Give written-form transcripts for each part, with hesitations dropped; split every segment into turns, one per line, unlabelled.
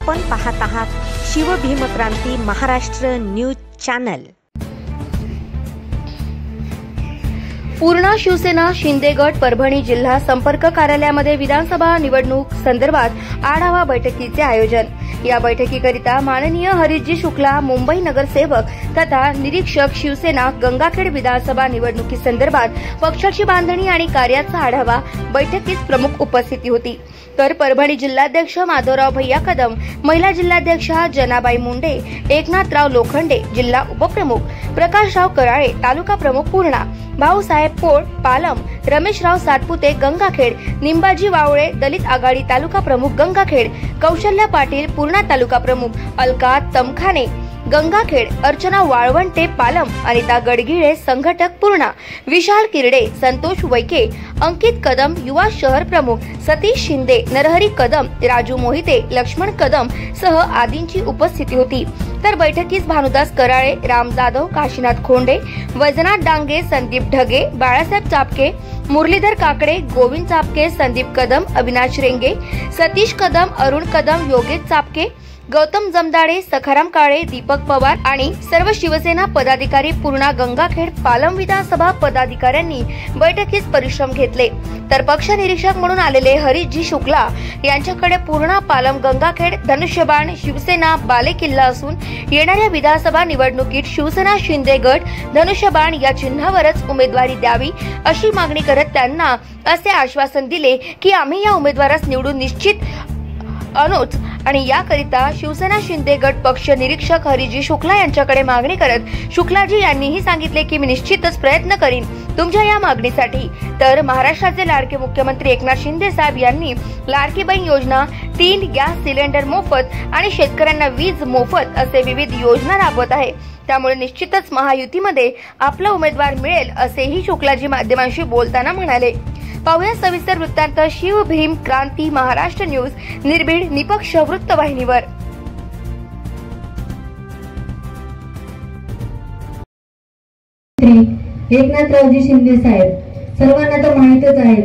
आपण पाहत आहात शिवभीमक्रांती महाराष्ट्र न्यूज चॅनल।
पूर्णा शिवसेना शिंदे गट परभणी जिल्हा संपर्क कार्यालयामध्ये विधानसभा निवडणूक संदर्भात आढावा बैठकीचे आयोजन। या बैठकीकरिता माननीय हरीशजी शुक्ला मुंबई नगरसेवक तथा निरीक्षक शिवसेना गंगाखेड विधानसभा निवडणुकी संदर्भात पक्षाची बांधणी आणि कार्याचा आढावा बैठकीत प्रमुख उपस्थिती होती। तर परभणी जिल्हाध्यक्ष माधवराव भैया कदम, महिला जिल्हाध्यक्षा जनाबाई मुंडे, एकनाथराव लोखंडे, जिल्हा उपप्रमुख प्रकाशराव कराळे, तालुका प्रमुख पूर्णा, भाऊसाहेब पोळ पालम, रमेशराव सातपुते गंगाखेड, निंबाजी वावळे दलित आघाडी तालुका प्रमुख गंगाखेड, कौशल्या पाटील पूर्णा तालुका प्रमुख, अलका तमखाने गंगाखेड, अर्चना वाळवंटे पालम, अनिता गडगिळे संघटक पूर्णा, विशाल किरडे, संतोष वैके, अंकित कदम युवा शहर प्रमुख, सतीश शिंदे, नरहरी कदम, राजू मोहिते, लक्ष्मण कदम सह आदींची उपस्थिती होती। तर बैठकीस भानुदास कराळे, राम जाधव, काशीनाथ खोंडे, वैजनाथ डांगे, संदीप ढगे, बाळासाहेब चापके, मुरलीधर काकडे, गोविंद चापके, संदीप कदम, अविनाश रेंगे, सतीश कदम, अरुण कदम, योगेश चापके, गौतम जमदाडे, सखाराम काळे, दीपक पवार आणि सर्व शिवसेना पदाधिकारी पूर्णा गंगाखेड पालम विधानसभा पदाधिकाऱ्यांनी बैठकीत परिश्रम घेतले। तर पक्ष निरीक्षक म्हणून आलेले हरीशजी शुक्ला यांच्याकडे पूर्णा पालम गंगाखेड धनुष्यबाण शिवसेना बालेकिल्ला असून येणाऱ्या विधानसभा निवडणुकीत शिवसेना शिंदे गट धनुष्यबाण या चिन्हावरच उमेदवारी द्यावी अशी मागणी करत त्यांना असे आश्वासन दिले की आम्ही या उमेदवारास निवडून निश्चित अनुच आणि याकरिता शिवसेना शिंदे गट पक्ष निरीक्षक हरीशजी शुक्ला यांच्याकडे मागणी करत शुक्लाजी यांनीही सांगितले की मी निश्चितच प्रयत्न करीन तुमच्या या मागणीसाठी। तर महाराष्ट्राचे लाडके मुख्यमंत्री एकनाथ शिंदे साहेब यांनी लाडकी बहीण योजना, 3 गॅस सिलेंडर मोफत आणि शेतकऱ्यांना वीज मोफत असे विविध योजना राबवत आहे। त्यामुळे निश्चितच महायुतीमध्ये आपला उमेदवार मिळेल असेही शुक्लाजी माध्यमांशी बोलताना म्हणाले। पाहूया सविस्तर वृत्तांत शिवभीम क्रांती महाराष्ट्र न्यूज निर्भीड निपक्ष वृत्तवाहिनीवर।
एकनाथरावजी शिंदे साहेब सर्वांना तर माहितच आहे,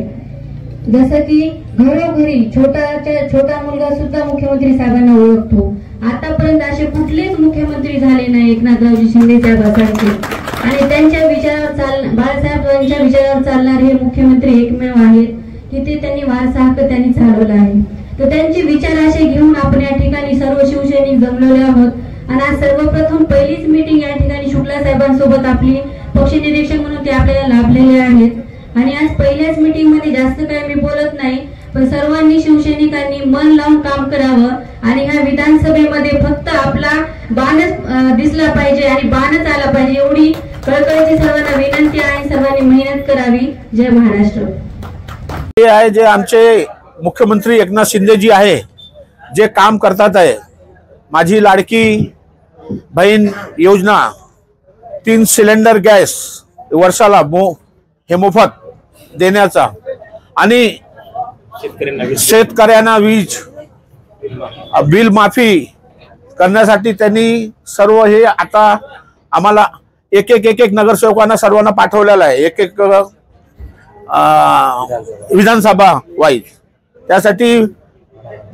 जसं की घरोघरी छोटा मुलगा सुद्धा मुख्यमंत्री साहेबांना ओळखतो। आतापर्यंत असे कुठलेच मुख्यमंत्री झाले नाही एकनाथरावजी शिंदे साहेबांसारखे आणि त्यांच्या विचारावर बाळासाहेबांच्या विचारावर चालणारे हे मुख्यमंत्री एकमेव आहेत की ते त्यांनी वारसा हक्क त्यांनी चालवला आहे। तर त्यांचे विचार असे घेऊन आपण या ठिकाणी सर्व शिवसैनिक जमलेले आहोत आणि आज सर्वप्रथम पहिलीच मीटिंग या ठिकाणी शुक्ला साहेबांसोबत आपली पक्ष निरीक्षक म्हणून ते आपल्याला लाभलेले आहेत। आणि आज पहिल्याच मीटिंग मध्ये जास्त काही मी बोलत नाही, पण सर्वांनी शिवसैनिकांनी मन लावून काम करावं आणि ह्या विधानसभेमध्ये फक्त आपला बाणच दिसला पाहिजे आणि बाणच आला पाहिजे एवढी कळकळीची सर्वांना विनंती आहे। सर्वांनी मेहनत करावी। जय महाराष्ट्र।
हे आहे जे आमचे मुख्यमंत्री एकनाथ शिंदे जी आहे जे काम करतात आहे, माझी लाडकी बहीण योजना, 3 सिलेंडर गॅस वर्षाला हे मोफत देण्याचा आणि शेतकऱ्यांना वीज बिल माफी करण्यासाठी त्यांनी सर्व हे आता आम्हाला एक नगरसेवकांना सर्वांना पाठवलेला आहे, एक विधानसभा वाईज। त्यासाठी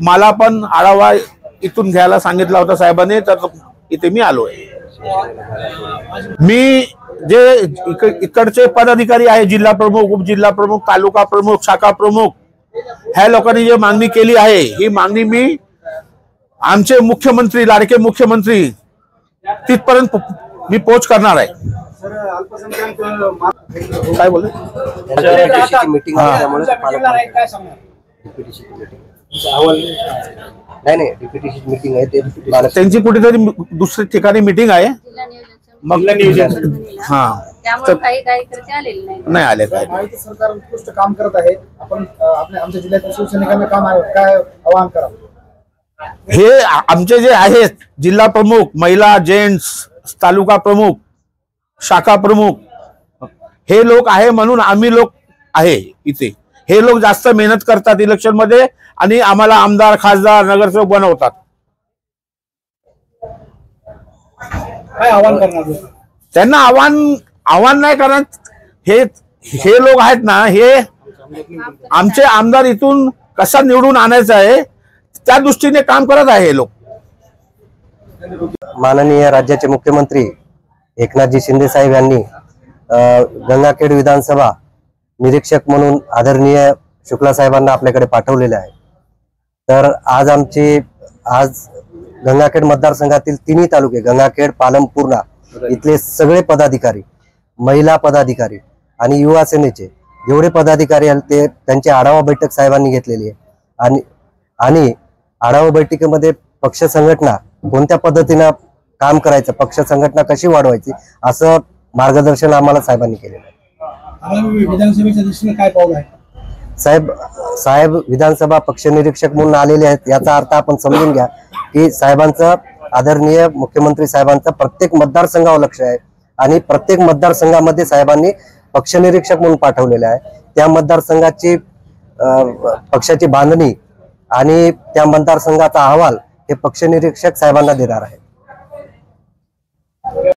मला पण आढावा इथून घ्यायला सांगितला होता साहेबांनी, तर इथे मी आलोय। मी जे इकडचे पदाधिकारी आहे, जिल्हा प्रमुख, उपजिल्हा प्रमुख, तालुका प्रमुख, शाखा प्रमुख, ह्या लोकांनी जे मागणी केली आहे ही मागणी मी आमचे मुख्यमंत्री लाडके मुख्यमंत्री तिथपर्यंत मी पोच करणार आहे। काय बोलले
मीटिंग आहे
त्यांची कुठेतरी दुसऱ्या ठिकाणी मीटिंग आहे, मग नाही आले काय
सरकार उत्कृष्ट काम करत आहे। आपण आमच्या जिल्ह्यातील शिवसैनिकांना काम काय आवाहन करा?
हे आमचे जे आहेत जिल्हा प्रमुख, महिला जेंट्स, तालुका प्रमुख, शाखा प्रमुख, हे लोक आहे म्हणून आम्ही लोक आहे इथे। हे लोक जास्त मेहनत करतात इलेक्शन मध्ये आणि आम्हाला आमदार, खासदार, नगरसेवक बनवतात।
काय आवाहन करणार?
त्यांना आव्हान नाही करत, हे लोक आहेत ना, हे आमचे आमदार इथून कसा निवडून आणायचा आहे त्या दृष्टीने काम करत आहे हे लोक।
माननीय राज्याचे मुख्यमंत्री एकनाथजी शिंदे साहेब यांनी गंगाखेड विधानसभा निरीक्षक म्हणून आदरणीय शुक्ला साहेबांना आपल्याकडे पाठवलेले आहे। तर आज गंगाखेड मतदारसंघातील तिन्ही तालुके गंगाखेड, पालम, पूर्णा इथले सगळे पदाधिकारी, महिला पदाधिकारी आणि युवा सेनेचे जेवढे पदाधिकारी आहेत ते त्यांची आढावा बैठक साहेबांनी घेतलेली आहे आणि आढावा बैठकीमध्ये पक्ष संघटना कोणत्या पद्धतीने काम करायचं, पक्ष संघटना कशी वाढवायची असं मार्गदर्शन आम्हाला साहेबांनी केलेलं आहे।
विधानसभेच्या दृष्टीने काय पाऊल आहे
साहेब विधानसभा पक्ष निरीक्षक म्हणून आलेले आहेत, याचा अर्थ आपण समजून घ्या की साहेबांचं, आदरणीय मुख्यमंत्री साहेबांचं प्रत्येक मतदारसंघावर लक्ष आहे आणि प्रत्येक मतदारसंघामध्ये साहेबांनी पक्ष निरीक्षक म्हणून पाठवलेले आहे। त्या मतदारसंघाची पक्षाची बांधणी आणि त्या मतदारसंघाचा अहवाल हे पक्ष निरीक्षक साहेबांना देणार आहे।